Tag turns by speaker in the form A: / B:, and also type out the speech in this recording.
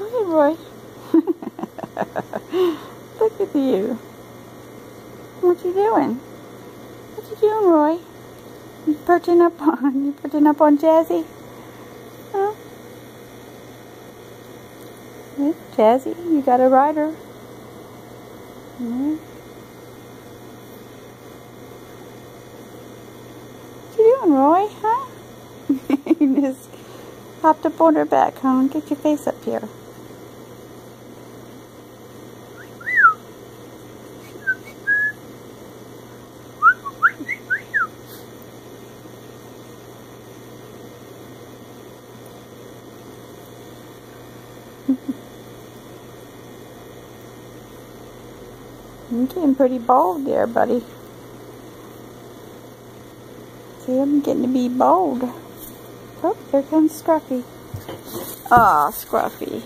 A: Go ahead, Roy. Look at you. What you doing? What you doing, Roy? You perching up on Jazzy? Huh? Yeah, Jazzy, you got a rider. Yeah. What you doing, Roy? Huh? You just hopped up on her back, huh? Get your face up here. You're getting pretty bold there, buddy. See, I'm getting to be bold. Oh, there comes Scruffy. Aw, Scruffy.